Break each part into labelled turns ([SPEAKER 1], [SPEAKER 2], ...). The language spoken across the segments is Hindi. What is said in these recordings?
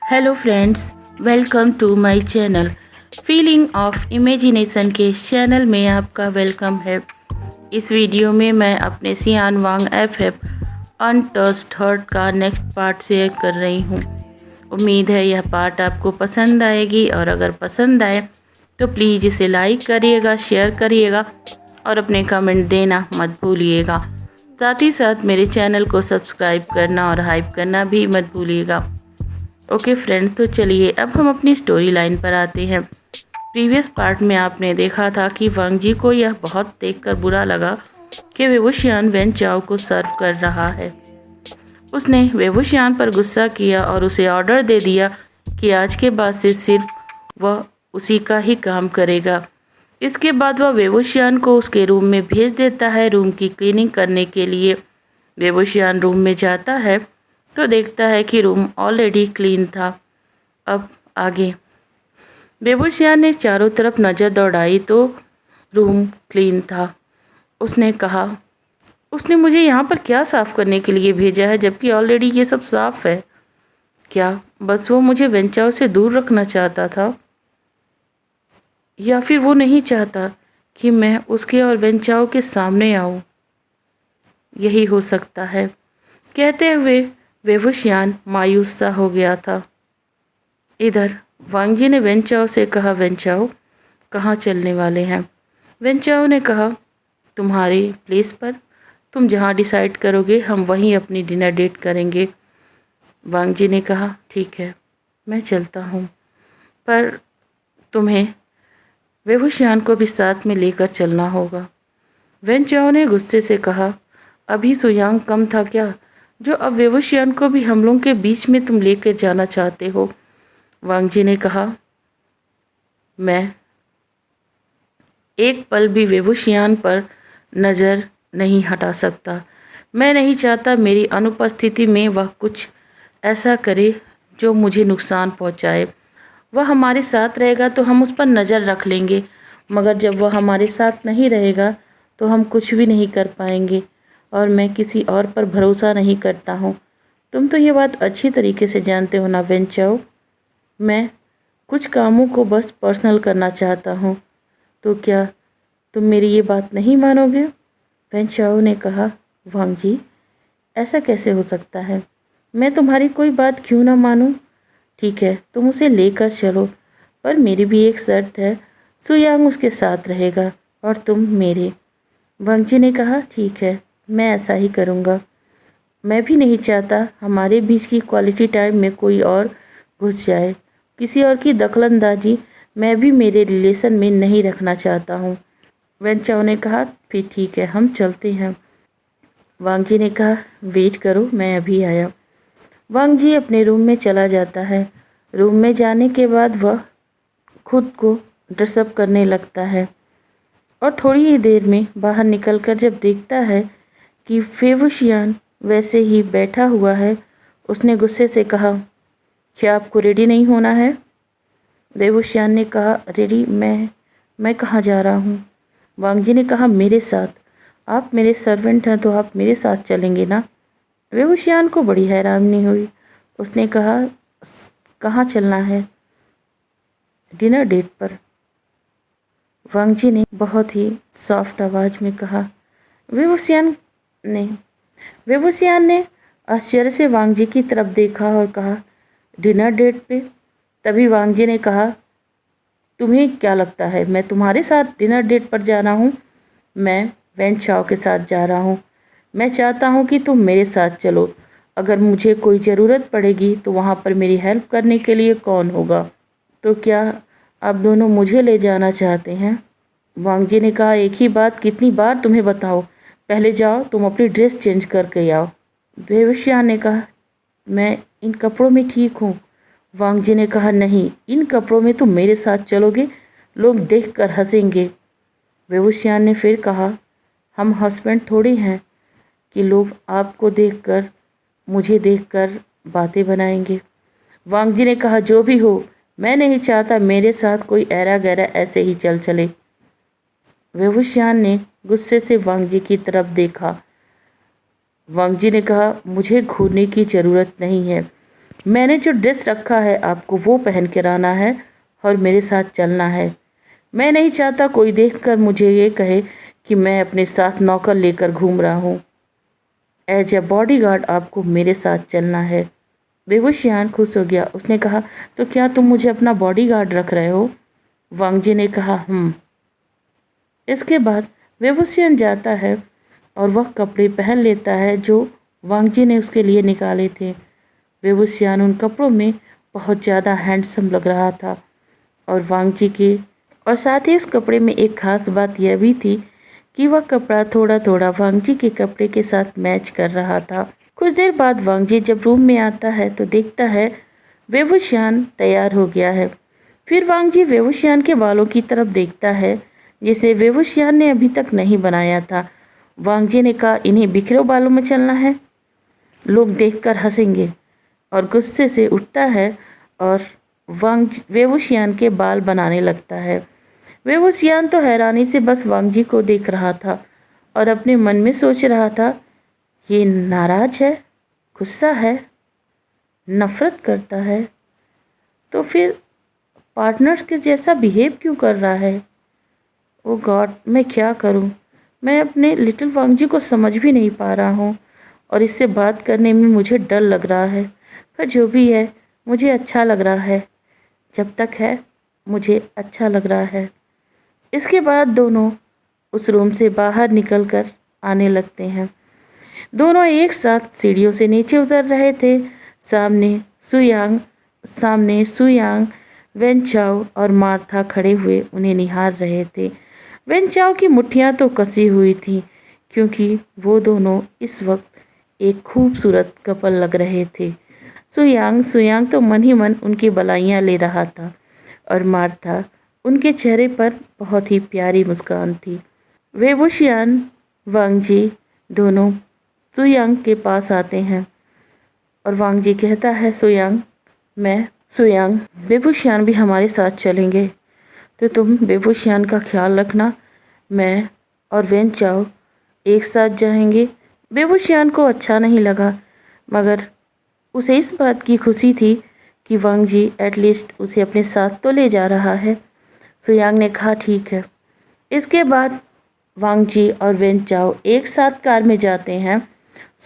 [SPEAKER 1] Hello friends, welcome to my channel. Feeling of imagination के चैनल में आपका वेलकम है। इस वीडियो में मैं अपने सियान वांग एफ अनटच्ड हार्ट का नेक्स्ट पार्ट शेयर कर रही हूँ। उम्मीद है यह पार्ट आपको पसंद आएगी और अगर पसंद आए तो प्लीज़ इसे लाइक करिएगा, शेयर करिएगा और अपने कमेंट देना मत भूलिएगा। साथ ही साथ मेरे चैनल को सब्सक्राइब करना और हाइप करना भी मत भूलिएगा। ओके फ्रेंड्स, तो चलिए अब हम अपनी स्टोरी लाइन पर आते हैं। प्रीवियस पार्ट में आपने देखा था कि वांग जी को यह बहुत देखकर बुरा लगा कि वेवुशियान वेन चाओ को सर्व कर रहा है। उसने वेवुशियान पर गुस्सा किया और उसे ऑर्डर दे दिया कि आज के बाद से सिर्फ वह उसी का ही काम करेगा। इसके बाद वह वेवुशियान को उसके रूम में भेज देता है रूम की क्लीनिंग करने के लिए। वेवुशियान रूम में जाता है तो देखता है कि रूम ऑलरेडी क्लीन था। अब आगे वेवुशियान ने चारों तरफ नज़र दौड़ाई तो रूम क्लीन था। उसने कहा, उसने मुझे यहाँ पर क्या साफ़ करने के लिए भेजा है जबकि ऑलरेडी ये सब साफ़ है। क्या बस वो मुझे वेंचाओ से दूर रखना चाहता था, या फिर वो नहीं चाहता कि मैं उसके और वेंचाओ के सामने आऊँ? यही हो सकता है। कहते हुए वेवुशियान मायूस सा हो गया था। इधर वांग जी ने वेंचाओ से कहा, वेंचाओ कहाँ चलने वाले हैं? वेंचाओ ने कहा, तुम्हारे प्लेस पर, तुम जहाँ डिसाइड करोगे हम वहीं अपनी डिनर डेट करेंगे। वांग जी ने कहा, ठीक है मैं चलता हूँ, पर तुम्हें वेवुशियान को भी साथ में लेकर चलना होगा। वेंचाओ ने गुस्से से कहा, अभी सुयांग कम था क्या जो अब वेवुशियान को भी हम लोगों के बीच में तुम लेकर जाना चाहते हो? वांग जी ने कहा, मैं एक पल भी वेवुशियान पर नज़र नहीं हटा सकता। मैं नहीं चाहता मेरी अनुपस्थिति में वह कुछ ऐसा करे जो मुझे नुकसान पहुंचाए। वह हमारे साथ रहेगा तो हम उस पर नज़र रख लेंगे, मगर जब वह हमारे साथ नहीं रहेगा तो हम कुछ भी नहीं कर पाएंगे और मैं किसी और पर भरोसा नहीं करता हूँ। तुम तो ये बात अच्छी तरीके से जानते हो ना वेंचाओ। मैं कुछ कामों को बस पर्सनल करना चाहता हूँ, तो क्या तुम मेरी ये बात नहीं मानोगे? वेंचाओ ने कहा, वांग जी ऐसा कैसे हो सकता है? मैं तुम्हारी कोई बात क्यों ना मानूं? ठीक है तुम उसे लेकर चलो, पर मेरी भी एक शर्त है, सुयांग उसके साथ रहेगा और तुम मेरे। वांग जी ने कहा, ठीक है मैं ऐसा ही करूँगा। मैं भी नहीं चाहता हमारे बीच की क्वालिटी टाइम में कोई और घुस जाए। किसी और की दखलंदाजी मैं भी मेरे रिलेशन में नहीं रखना चाहता हूँ। वेंचाओ ने कहा, फिर ठीक है हम चलते हैं। वांग जी ने कहा, वेट करो मैं अभी आया। वांग जी अपने रूम में चला जाता है। रूम में जाने के बाद वह खुद को ड्रेसअप करने लगता है और थोड़ी ही देर में बाहर निकलकर जब देखता है कि वेवुशियान वैसे ही बैठा हुआ है, उसने गुस्से से कहा, क्या आपको रेडी नहीं होना है? वेवुशियान ने कहा, रेडी मैं कहाँ जा रहा हूँ? वांग जी ने कहा, मेरे साथ। आप मेरे सर्वेंट हैं तो आप मेरे साथ चलेंगे ना? वेवुशियान को बड़ी हैरानी हुई। उसने कहा, कहाँ चलना है? डिनर डेट पर। वांग जी ने बहुत ही सॉफ्ट आवाज़ में कहा। वेवुशियान ने आश्चर्य से वांग जी की तरफ देखा और कहा, डिनर डेट पे? तभी वांग जी ने कहा, तुम्हें क्या लगता है मैं तुम्हारे साथ डिनर डेट पर जा रहा हूँ? मैं वेंचाओ के साथ जा रहा हूँ। मैं चाहता हूँ कि तुम मेरे साथ चलो। अगर मुझे कोई ज़रूरत पड़ेगी तो वहाँ पर मेरी हेल्प करने के लिए कौन होगा? तो क्या आप दोनों मुझे ले जाना चाहते हैं? वांग जी ने कहा, एक ही बात कितनी बार तुम्हें बताओ, पहले जाओ तुम अपनी ड्रेस चेंज करके आओ। वेवुशियान ने कहा, मैं इन कपड़ों में ठीक हूँ। वांग जी ने कहा, नहीं इन कपड़ों में तुम मेरे साथ चलोगे, लोग देखकर हंसेंगे। वेवुशियान ने फिर कहा, हम हस्बैंड थोड़ी हैं कि लोग आपको देखकर मुझे देखकर बातें बनाएंगे। वांग जी ने कहा, जो भी हो मैं नहीं चाहता मेरे साथ कोई ऐरा गैरा ऐसे ही चल चले। वेवुशियान ने गुस्से से वांग जी की तरफ देखा। वांग जी ने कहा, मुझे घूरने की ज़रूरत नहीं है, मैंने जो ड्रेस रखा है आपको वो पहन कर आना है और मेरे साथ चलना है। मैं नहीं चाहता कोई देखकर मुझे ये कहे कि मैं अपने साथ नौकर लेकर घूम रहा हूँ। एज ए बॉडीगार्ड आपको मेरे साथ चलना है। बेबूशियान खुश हो गया। उसने कहा, तो क्या तुम मुझे अपना बॉडीगार्ड रख रहे हो? वांग जी ने कहा, इसके बाद बेबूशियान जाता है और वह कपड़े पहन लेता है जो वांग जी ने उसके लिए निकाले थे। बेबूशियान उन कपड़ों में बहुत ज़्यादा हैंडसम लग रहा था और वांग जी के और साथ ही उस कपड़े में एक ख़ास बात यह भी थी कि वह कपड़ा थोड़ा थोड़ा वांग जी के कपड़े के साथ मैच कर रहा था। कुछ देर बाद वांग जी जब रूम में आता है तो देखता है बेबूशियान तैयार हो गया है। फिर वांग जी बेबूशियान के बालों की तरफ देखता है जिसे बेबूशियान ने अभी तक नहीं बनाया था। वांग जी ने कहा, इन्हें बिखरे बालों में चलना है, लोग देखकर हंसेंगे, और गुस्से से उठता है और बेबूशियान के बाल बनाने लगता है। बेबूशियान तो हैरानी से बस वांग जी को देख रहा था और अपने मन में सोच रहा था, ये नाराज है, गुस्सा है, नफरत करता है, तो फिर पार्टनर्स के जैसा बिहेव क्यों कर रहा है? ओ गॉड, मैं क्या करूं? मैं अपने लिटिल वांग जी को समझ भी नहीं पा रहा हूं और इससे बात करने में मुझे डर लग रहा है। पर जो भी है, मुझे अच्छा लग रहा है। जब तक है मुझे अच्छा लग रहा है। इसके बाद दोनों उस रूम से बाहर निकलकर आने लगते हैं। दोनों एक साथ सीढ़ियों से नीचे उतर रहे थे। सामने सुयांग, वेनचाओ और मार्था खड़े हुए उन्हें निहार रहे थे। वेनचाओ की मुट्ठियां तो कसी हुई थीं क्योंकि वो दोनों इस वक्त एक खूबसूरत कपल लग रहे थे। सुयांग तो मन ही मन उनकी बलाइयाँ ले रहा था और मार्था, उनके चेहरे पर बहुत ही प्यारी मुस्कान थी। बेबूशियान, वांग जी दोनों सुयांग के पास आते हैं और वांग जी कहता है, सुयांग, बेबूशियान भी हमारे साथ चलेंगे, तो तुम बेबूशियान का ख्याल रखना। मैं और वेनचाओ एक साथ जाएंगे। बेबूशियान को अच्छा नहीं लगा, मगर उसे इस बात की खुशी थी कि वांग जी एटलीस्ट उसे अपने साथ तो ले जा रहा है। सुयांग ने कहा, ठीक है। इसके बाद वांग जी और वेनचाओ एक साथ कार में जाते हैं।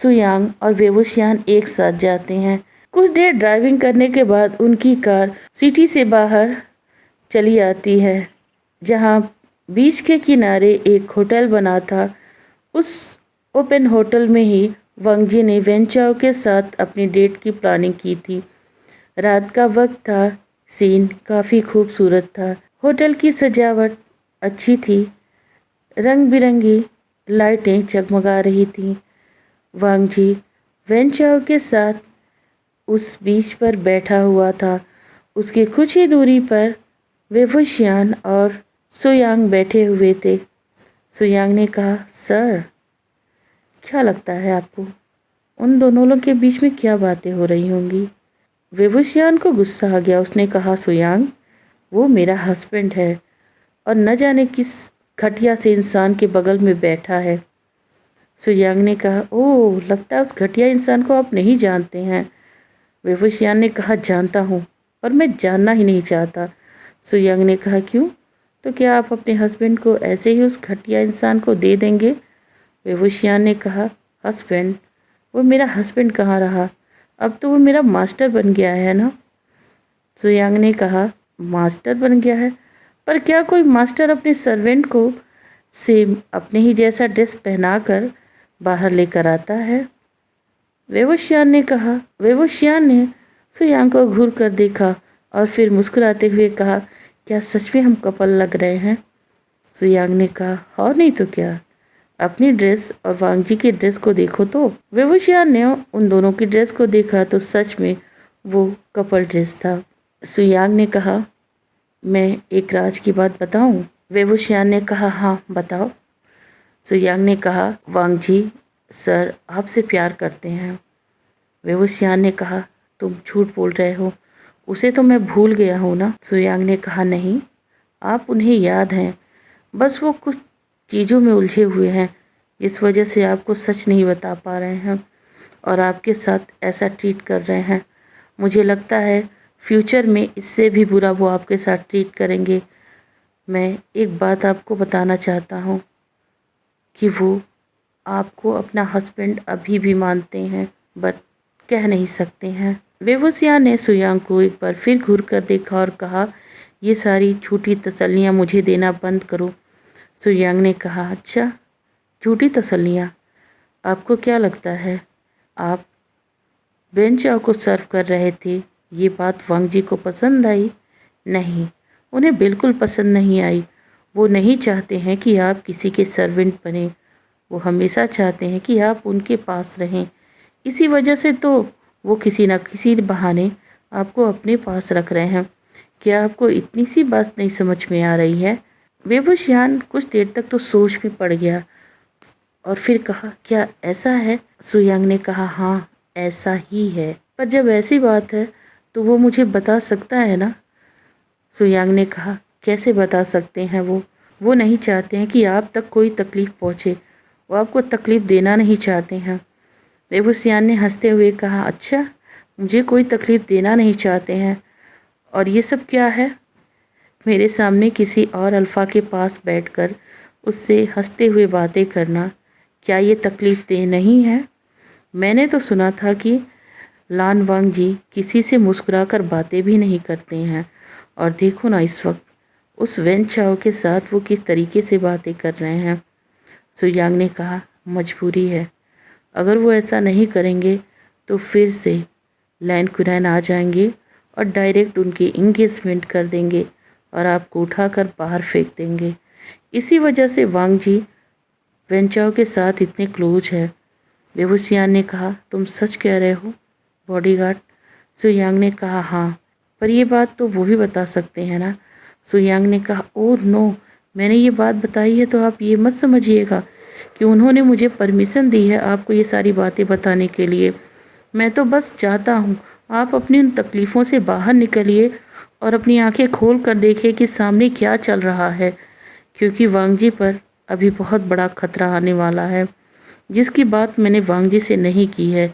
[SPEAKER 1] सुयांग और बेबूशियान एक साथ जाते हैं। कुछ देर ड्राइविंग करने के बाद उनकी कार सिटी से बाहर चली आती है, जहां बीच के किनारे एक होटल बना था। उस ओपन होटल में ही वांग जी ने वेनचाओ के साथ अपनी डेट की प्लानिंग की थी। रात का वक्त था, सीन काफ़ी खूबसूरत था। होटल की सजावट अच्छी थी, रंग बिरंगी लाइटें जगमगा रही थीं। वांग जी वेनचाओ के साथ उस बीच पर बैठा हुआ था। उसकी कुछ ही दूरी पर बेबूशियान और सुयांग बैठे हुए थे। सुयांग ने कहा, सर, क्या लगता है आपको उन दोनों लोगों के बीच में क्या बातें हो रही होंगी? बेबूशियान को गुस्सा आ गया। उसने कहा, सुयांग, वो मेरा हस्बैंड है और न जाने किस घटिया से इंसान के बगल में बैठा है। सुयांग ने कहा, ओह, लगता है उस घटिया इंसान को आप नहीं जानते हैं। बेबूशियान ने कहा, जानता हूँ, और मैं जानना ही नहीं चाहता। सुयांग ने कहा, क्यों? तो क्या आप अपने हस्बैंड को ऐसे ही उस घटिया इंसान को दे देंगे? बेबूशियान ने कहा, हस्बैंड? वो मेरा हस्बैंड कहाँ रहा, अब तो वो मेरा मास्टर बन गया है ना। सुयांग ने कहा, मास्टर बन गया है? पर क्या कोई मास्टर अपने सर्वेंट को सेम अपने ही जैसा ड्रेस पहनाकर बाहर लेकर आता है? बेबूशियान ने सुयांग को घूर कर देखा और फिर मुस्कुराते हुए कहा, क्या सच में हम कपल लग रहे हैं? सुयांग ने कहा, और नहीं तो क्या, अपनी ड्रेस और वांग जी की ड्रेस को देखो तो। बेबूशियान ने उन दोनों की ड्रेस को देखा तो सच में वो कपल ड्रेस था। सुयांग ने कहा, मैं एक राज की बात बताऊं? बेबूशियान ने कहा, हाँ बताओ। सुयांग ने कहा, वांग जी सर आपसे प्यार करते हैं। बेबूशियान ने कहा, तुम झूठ बोल रहे हो, उसे तो मैं भूल गया हूँ ना। सुयांग ने कहा, नहीं, आप उन्हें याद हैं, बस वो कुछ चीज़ों में उलझे हुए हैं जिस वजह से आपको सच नहीं बता पा रहे हैं और आपके साथ ऐसा ट्रीट कर रहे हैं। मुझे लगता है फ्यूचर में इससे भी बुरा वो आपके साथ ट्रीट करेंगे। मैं एक बात आपको बताना चाहता हूँ कि वो आपको अपना हस्बैंड अभी भी मानते हैं, बट कह नहीं सकते हैं। वेवुसिया ने सुयांग को एक बार फिर घूर कर देखा और कहा, ये सारी झूठी तसल्लियाँ मुझे देना बंद करो। सुयांग ने कहा, अच्छा, झूठी तसल्लियाँ? आपको क्या लगता है आप वेन चाओ को सर्व कर रहे थे, ये बात वांग जी को पसंद आई? नहीं, उन्हें बिल्कुल पसंद नहीं आई। वो नहीं चाहते हैं कि आप किसी के सर्वेंट बने, वो हमेशा चाहते हैं कि आप उनके पास रहें। इसी वजह से तो वो किसी न किसी बहाने आपको अपने पास रख रहे हैं। क्या आपको इतनी सी बात नहीं समझ में आ रही है? वेबुशियान कुछ देर तक तो सोच में पड़ गया और फिर कहा, क्या ऐसा है? सुयांग ने कहा, हाँ ऐसा ही है, पर जब ऐसी बात है तो वो मुझे बता सकता है ना? सुयांग ने कहा, कैसे बता सकते हैं वो नहीं चाहते हैं कि आप तक कोई तकलीफ़ पहुँचे, वो आपको तकलीफ़ देना नहीं चाहते हैं। वेबुसियान ने हंसते हुए कहा, अच्छा, मुझे कोई तकलीफ़ देना नहीं चाहते हैं, और ये सब क्या है? मेरे सामने किसी और अल्फ़ा के पास बैठकर उससे हंसते हुए बातें करना, क्या ये तकलीफ़ दे नहीं है? मैंने तो सुना था कि लान वांग जी किसी से मुस्कुराकर बातें भी नहीं करते हैं, और देखो ना इस वक्त उस वेन चाओ के साथ वो किस तरीके से बातें कर रहे हैं। सुयांग ने कहा, मजबूरी है, अगर वो ऐसा नहीं करेंगे तो फिर से लैन कुरैन आ जाएंगे और डायरेक्ट उनकी इंगेजमेंट कर देंगे और आपको उठाकर बाहर फेंक देंगे। इसी वजह से वांग जी वेन चाओ के साथ इतने क्लोज है। वेबुसियान ने कहा, तुम सच कह रहे हो बॉडीगार्ड? सुयांग ने कहा, हाँ, पर ये बात तो वो भी बता सकते हैं ना? सुयांग ने कहा, ओह नो, मैंने ये बात बताई है तो आप ये मत समझिएगा कि उन्होंने मुझे परमिशन दी है आपको ये सारी बातें बताने के लिए। मैं तो बस चाहता हूँ आप अपनी उन तकलीफ़ों से बाहर निकलिए और अपनी आंखें खोल कर देखिए कि सामने क्या चल रहा है, क्योंकि वांग जी पर अभी बहुत बड़ा खतरा आने वाला है, जिसकी बात मैंने वांग जी से नहीं की है,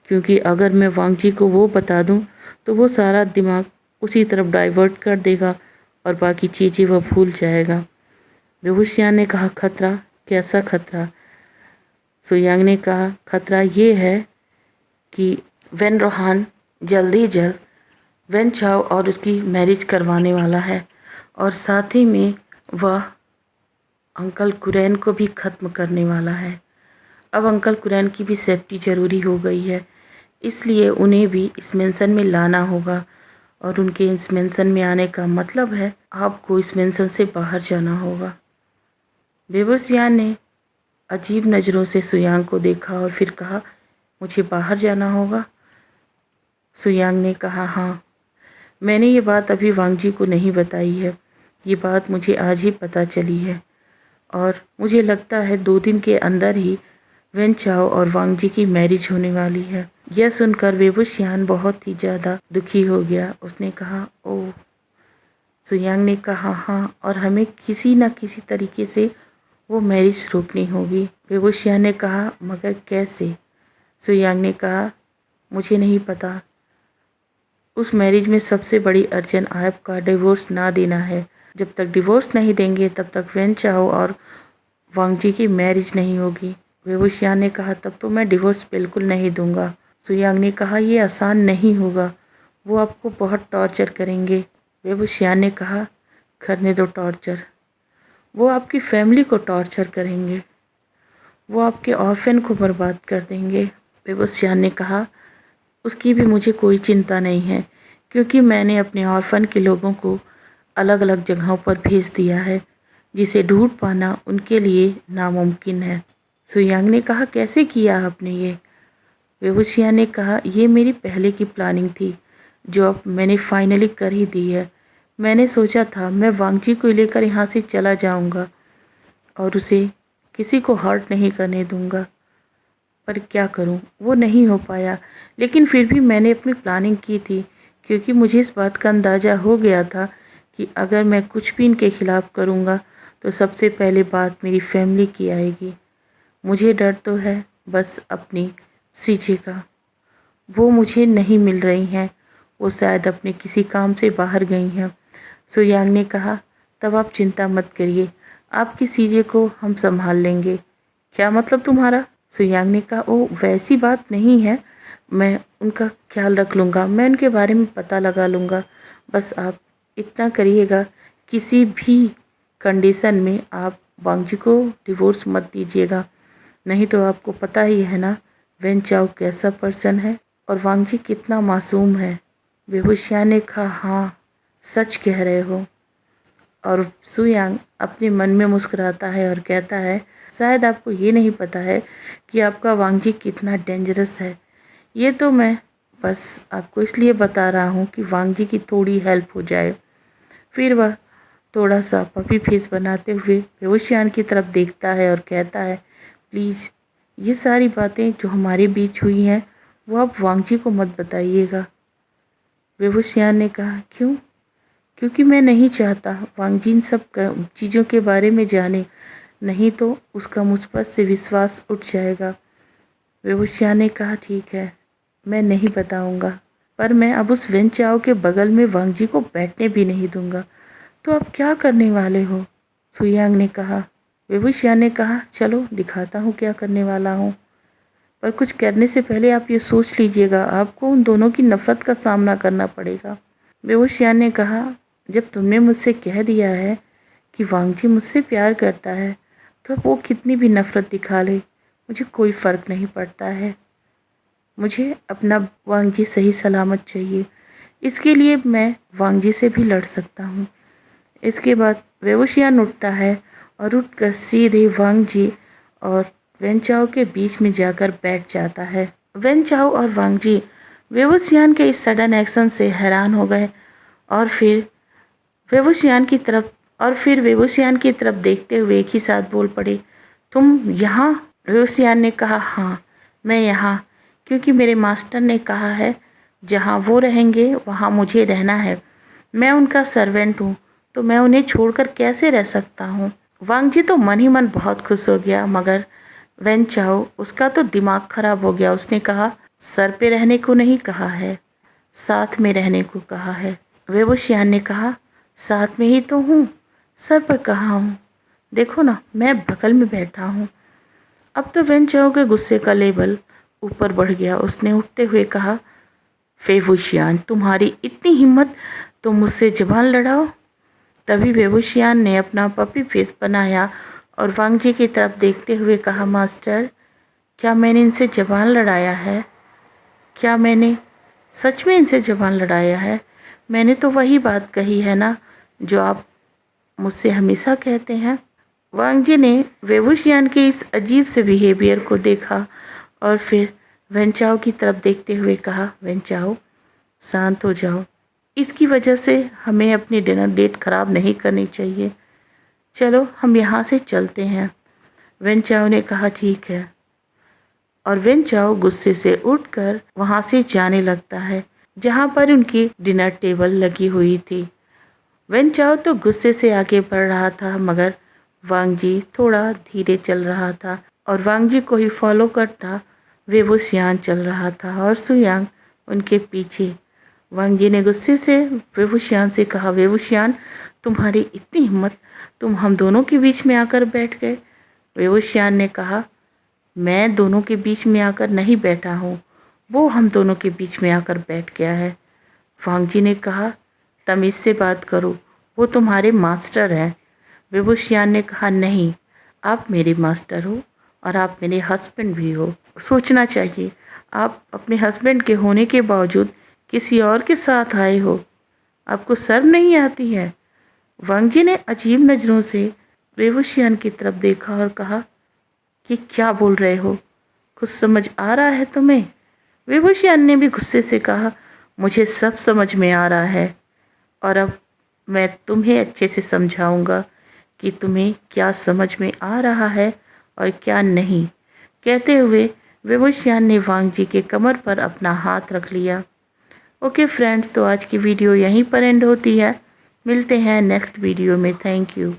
[SPEAKER 1] क्योंकि अगर मैं वांग जी को वो बता दूं तो वो सारा दिमाग उसी तरफ डाइवर्ट कर देगा और बाकी चीज़ें वह भूल जाएगा। वेबुसियान ने कहा, खतरा? कैसा खतरा? सुयांग ने कहा, खतरा ये है कि वेन रोहान जल्द ही जल्द वेन चाओ और उसकी मैरिज करवाने वाला है, और साथ ही में वह अंकल कुरैन को भी ख़त्म करने वाला है। अब अंकल कुरैन की भी सेफ्टी ज़रूरी हो गई है, इसलिए उन्हें भी इस मेंशन में लाना होगा, और उनके इस मेंशन में आने का मतलब है आपको इस मेंशन से बाहर जाना होगा। वेबुसियान ने अजीब नज़रों से सुयांग को देखा और फिर कहा, मुझे बाहर जाना होगा? सुयांग ने कहा, हाँ, मैंने ये बात अभी वांग जी को नहीं बताई है, ये बात मुझे आज ही पता चली है, और मुझे लगता है 2 दिन के अंदर ही वेन चाओ और वांग जी की मैरिज होने वाली है। यह सुनकर वेबुशियान बहुत ही ज़्यादा दुखी हो गया। उसने कहा, ओह। सुयांग ने कहा, हाँ, और हमें किसी न किसी तरीके से वो मैरिज रोकनी होगी। वेबुशियान ने कहा, मगर कैसे? सुयांग ने कहा, मुझे नहीं पता। उस मैरिज में सबसे बड़ी अड़चन आपका डिवोर्स ना देना है। जब तक डिवोर्स नहीं देंगे तब तक वेन चाओ और वांग जी की मैरिज नहीं होगी। वेबुशियान ने कहा, तब तो मैं डिवोर्स बिल्कुल नहीं दूंगा। सुयांग ने कहा, ये आसान नहीं होगा, वो आपको बहुत टॉर्चर करेंगे। वेबुशियान ने कहा, करने दो टॉर्चर, वो आपकी फैमिली को टॉर्चर करेंगे, वो आपके ऑर्फन को बर्बाद कर देंगे। वेबुशियान ने कहा, उसकी भी मुझे कोई चिंता नहीं है, क्योंकि मैंने अपने ऑर्फन के लोगों को अलग अलग जगहों पर भेज दिया है, जिसे ढूंढ पाना उनके लिए नामुमकिन है। सुयांग ने कहा, कैसे किया आपने ये? वेबुशियान ने कहा, ये मेरी पहले की प्लानिंग थी, जो अब मैंने फाइनली कर ही दी है। मैंने सोचा था मैं वांग जी को लेकर यहाँ से चला जाऊँगा और उसे किसी को हर्ट नहीं करने दूँगा, पर क्या करूँ, वो नहीं हो पाया। लेकिन फिर भी मैंने अपनी प्लानिंग की थी, क्योंकि मुझे इस बात का अंदाज़ा हो गया था कि अगर मैं कुछ भी इनके ख़िलाफ़ करूँगा तो सबसे पहले बात मेरी फैमिली की आएगी। मुझे डर तो है बस अपनी सीजे का, वो मुझे नहीं मिल रही हैं, वो शायद अपने किसी काम से बाहर गई हैं। सुयांग ने कहा, तब आप चिंता मत करिए, आपकी चीज़ें को हम संभाल लेंगे। क्या मतलब तुम्हारा? सुयांग ने कहा, ओ वैसी बात नहीं है, मैं उनका ख्याल रख लूँगा, मैं उनके बारे में पता लगा लूँगा। बस आप इतना करिएगा, किसी भी कंडीशन में आप वांग जी को डिवोर्स मत दीजिएगा, नहीं तो आपको पता ही है ना वेन चाओ कैसा पर्सन है और वांग जी कितना मासूम है। विभूषिया ने कहा, हाँ सच कह रहे हो। और सुयांग अपने मन में मुस्कुराता है और कहता है, शायद आपको ये नहीं पता है कि आपका वांग जी कितना डेंजरस है। ये तो मैं बस आपको इसलिए बता रहा हूँ कि वांग जी की थोड़ी हेल्प हो जाए। फिर वह थोड़ा सा पपी फेस बनाते हुए विभूषियान की तरफ देखता है और कहता है, प्लीज़ ये सारी बातें जो हमारे बीच हुई हैं वो आप वांग जी को मत बताइएगा। विभूषियान ने कहा, क्यों? क्योंकि मैं नहीं चाहता वांग जी इन सब चीज़ों के बारे में जाने, नहीं तो उसका मुझ पर से विश्वास उठ जाएगा। विभूषियान ने कहा, ठीक है, मैं नहीं बताऊंगा, पर मैं अब उस वेन चाओ के बगल में वांग जी को बैठने भी नहीं दूंगा। तो आप क्या करने वाले हो? सुयांग ने कहा। विभूषियान ने कहा, चलो दिखाता हूँ क्या करने वाला हूँ, पर कुछ करने से पहले आप ये सोच लीजिएगा, आपको उन दोनों की नफ़रत का सामना करना पड़ेगा। विभूषियान ने कहा, जब तुमने मुझसे कह दिया है कि वांग जी मुझसे प्यार करता है, तो वो कितनी भी नफ़रत दिखा ले, मुझे कोई फ़र्क नहीं पड़ता है। मुझे अपना वांग जी सही सलामत चाहिए, इसके लिए मैं वांग जी से भी लड़ सकता हूँ। इसके बाद विभूषियान उठता है और उठकर सीधे वांग जी और वेन चाओ के बीच में जाकर बैठ जाता है। वेन चाओ और वांग जी विभूषियान के इस सडन एक्शन से हैरान हो गए और फिर विभूषियान की तरफ देखते हुए एक ही साथ बोल पड़े, तुम यहाँ? विभूषियान ने कहा, हाँ मैं यहाँ, क्योंकि मेरे मास्टर ने कहा है जहाँ वो रहेंगे वहाँ मुझे रहना है। मैं उनका सर्वेंट हूँ, तो मैं उन्हें छोड़कर कैसे रह सकता हूँ। वांग जी तो मन ही मन बहुत खुश हो गया, मगर वेन चाओ उसका तो दिमाग खराब हो गया। उसने कहा, सर पे रहने को नहीं कहा है, साथ में रहने को कहा है। विभूषियान ने कहा, साथ में ही तो हूँ, सर पर कहाँ हूँ, देखो ना मैं बगल में बैठा हूँ। अब तो वेन चाओ के गुस्से का लेवल ऊपर बढ़ गया। उसने उठते हुए कहा, विभूषियान तुम्हारी इतनी हिम्मत, तुम मुझसे जबान लड़ाओ। तभी विभूषियान ने अपना पपी फेस बनाया और वांग जी की तरफ देखते हुए कहा, मास्टर क्या मैंने इनसे जबान लड़ाया है? क्या मैंने सच में इनसे जबान लड़ाया है? मैंने तो वही बात कही है ना जो आप मुझसे हमेशा कहते हैं। वांग जी ने विभूषियान के इस अजीब से बिहेवियर को देखा और फिर वेन चाओ की तरफ देखते हुए कहा, वेन चाओ शांत हो जाओ, इसकी वजह से हमें अपनी डिनर डेट ख़राब नहीं करनी चाहिए, चलो हम यहाँ से चलते हैं। वेन चाओ ने कहा, ठीक है। और वेन चाओ गुस्से से उठकर वहाँ से जाने लगता है जहाँ पर उनकी डिनर टेबल लगी हुई थी। वेन चाओ तो गुस्से से आगे बढ़ रहा था, मगर वांग जी थोड़ा धीरे चल रहा था और वांग जी को ही फॉलो करता विभूषियान चल रहा था और सुयांग उनके पीछे। वांग जी ने गुस्से से विभूषियान से कहा, विभूषियान तुम्हारी इतनी हिम्मत, तुम हम दोनों के बीच में आकर बैठ गए। विभूषियान ने कहा, मैं दोनों के बीच में आकर नहीं बैठा हूँ, वो हम दोनों के बीच में आकर बैठ गया है। वांग जी ने कहा, तमीज़ से बात करो, वो तुम्हारे मास्टर हैं। विभूषियान ने कहा, नहीं, आप मेरे मास्टर हो और आप मेरे हस्बैंड भी हो। सोचना चाहिए, आप अपने हस्बैंड के होने के बावजूद किसी और के साथ आए हो, आपको शर्म नहीं आती है? वांग जी ने अजीब नज़रों से विभूषियान की तरफ देखा और कहा, कि क्या बोल रहे हो, कुछ समझ आ रहा है तुम्हें? विभूषियान ने भी गुस्से से कहा, मुझे सब समझ में आ रहा है और अब मैं तुम्हें अच्छे से समझाऊंगा कि तुम्हें क्या समझ में आ रहा है और क्या नहीं। कहते हुए विभूषियान ने वांग जी के कमर पर अपना हाथ रख लिया। ओके फ्रेंड्स, तो आज की वीडियो यहीं पर एंड होती है। मिलते हैं नेक्स्ट वीडियो में। Thank you.